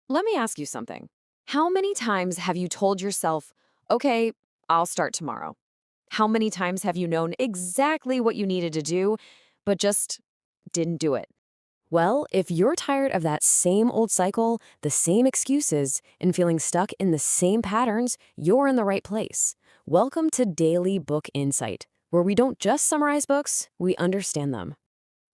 Let me ask you something. How many times have you told yourself, okay, I'll start tomorrow? How many times have you known exactly what you needed to do, but just didn't do it? Well, if you're tired of that same old cycle, the same excuses, and feeling stuck in the same patterns, you're in the right place. Welcome to Daily Book Insight, where we don't just summarize books, we understand them.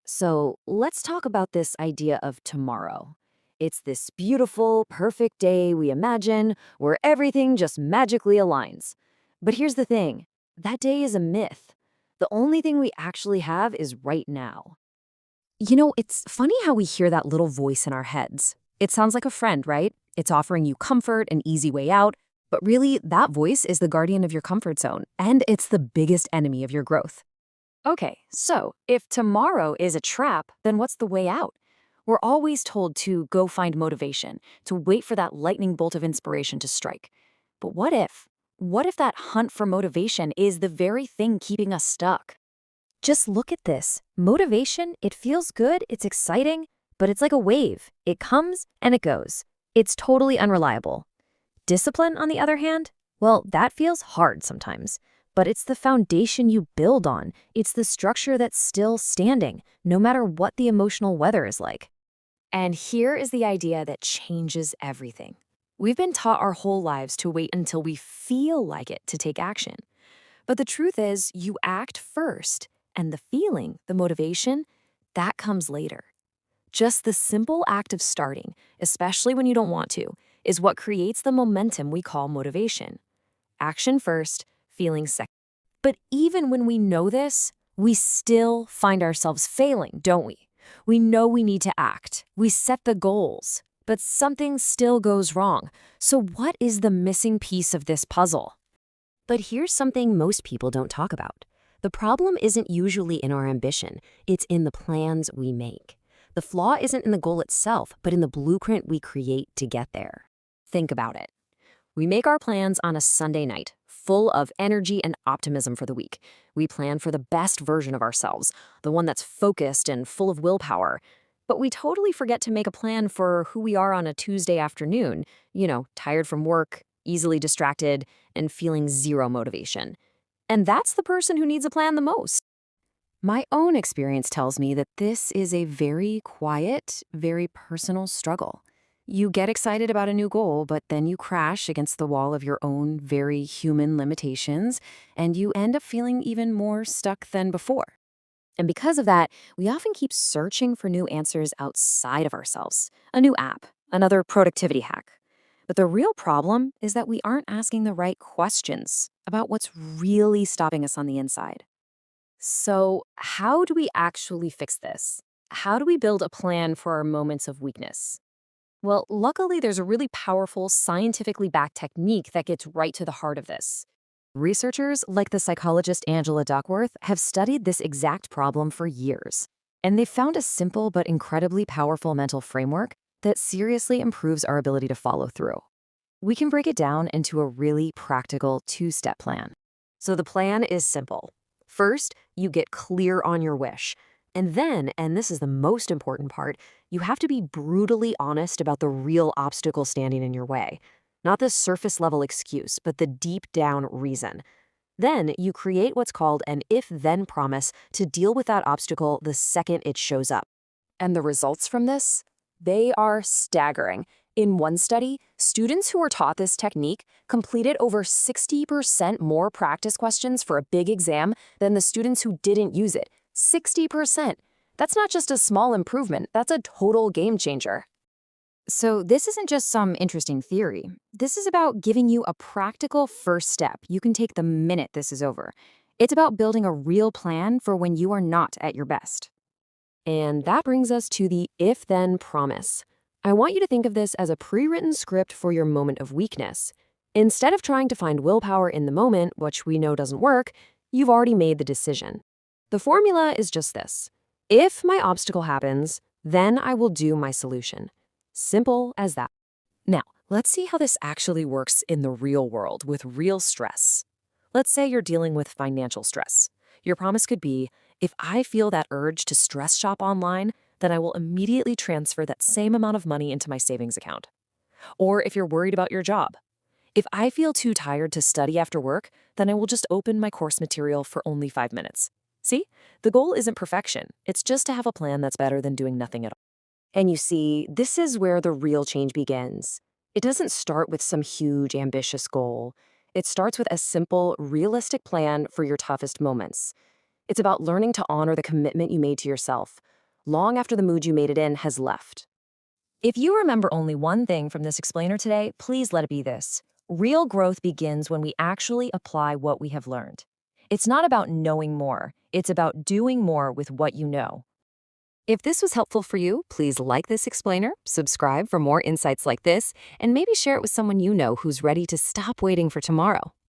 So let's talk about this idea of tomorrow. It's this beautiful, perfect day we imagine where everything just magically aligns. But here's the thing, that day is a myth. The only thing we actually have is right now. It's funny how we hear that little voice in our heads. It sounds like a friend, right? It's offering you comfort, an easy way out. But really, that voice is the guardian of your comfort zone, and it's the biggest enemy of your growth. Okay, so if tomorrow is a trap, then what's the way out? We're always told to go find motivation, to wait for that lightning bolt of inspiration to strike. But what if? What if that hunt for motivation is the very thing keeping us stuck? Just look at this. Motivation, it feels good, it's exciting, but it's like a wave. It comes and it goes. It's totally unreliable. Discipline, on the other hand, well, that feels hard sometimes. But it's the foundation you build on. It's the structure that's still standing, no matter what the emotional weather is like. And here is the idea that changes everything. We've been taught our whole lives to wait until we feel like it to take action. But the truth is, you act first, and the feeling, the motivation, that comes later. Just the simple act of starting, especially when you don't want to, is what creates the momentum we call motivation. Action first, feeling second. But even when we know this, we still find ourselves failing, don't we? We know we need to act. We set the goals, but something still goes wrong. So what is the missing piece of this puzzle? But here's something most people don't talk about. The problem isn't usually in our ambition. It's in the plans we make. The flaw isn't in the goal itself, but in the blueprint we create to get there. Think about it. We make our plans on a Sunday night, full of energy and optimism for the week. We plan for the best version of ourselves, the one that's focused and full of willpower. But we totally forget to make a plan for who we are on a Tuesday afternoon, tired from work, easily distracted, and feeling zero motivation. And that's the person who needs a plan the most. My own experience tells me that this is a very quiet, very personal struggle. You get excited about a new goal, but then you crash against the wall of your own very human limitations, and you end up feeling even more stuck than before. And because of that, we often keep searching for new answers outside of ourselves, a new app, another productivity hack. But the real problem is that we aren't asking the right questions about what's really stopping us on the inside. So, how do we actually fix this? How do we build a plan for our moments of weakness? Well, luckily, there's a really powerful, scientifically backed technique that gets right to the heart of this. Researchers, like the psychologist Angela Duckworth, have studied this exact problem for years. And they've found a simple but incredibly powerful mental framework that seriously improves our ability to follow through. We can break it down into a really practical two-step plan. So the plan is simple. First, you get clear on your wish. And then, and this is the most important part, you have to be brutally honest about the real obstacle standing in your way. Not the surface level excuse, but the deep down reason. Then you create what's called an if-then promise to deal with that obstacle the second it shows up. And the results from this? They are staggering. In one study, students who were taught this technique completed over 60% more practice questions for a big exam than the students who didn't use it. 60%. That's not just a small improvement, that's a total game changer. So this isn't just some interesting theory. This is about giving you a practical first step you can take the minute this is over. It's about building a real plan for when you are not at your best. And that brings us to the if-then promise. I want you to think of this as a pre-written script for your moment of weakness. Instead of trying to find willpower in the moment, which we know doesn't work, you've already made the decision. The formula is just this. If my obstacle happens, then I will do my solution. Simple as that. Now, let's see how this actually works in the real world with real stress. Let's say you're dealing with financial stress. Your promise could be, if I feel that urge to stress shop online, then I will immediately transfer that same amount of money into my savings account. Or if you're worried about your job, if I feel too tired to study after work, then I will just open my course material for only 5 minutes. See, the goal isn't perfection. It's just to have a plan that's better than doing nothing at all. And you see, this is where the real change begins. It doesn't start with some huge, ambitious goal. It starts with a simple, realistic plan for your toughest moments. It's about learning to honor the commitment you made to yourself, long after the mood you made it in has left. If you remember only one thing from this explainer today, please let it be this. Real growth begins when we actually apply what we have learned. It's not about knowing more, it's about doing more with what you know. If this was helpful for you, please like this explainer, subscribe for more insights like this, and maybe share it with someone you know who's ready to stop waiting for tomorrow.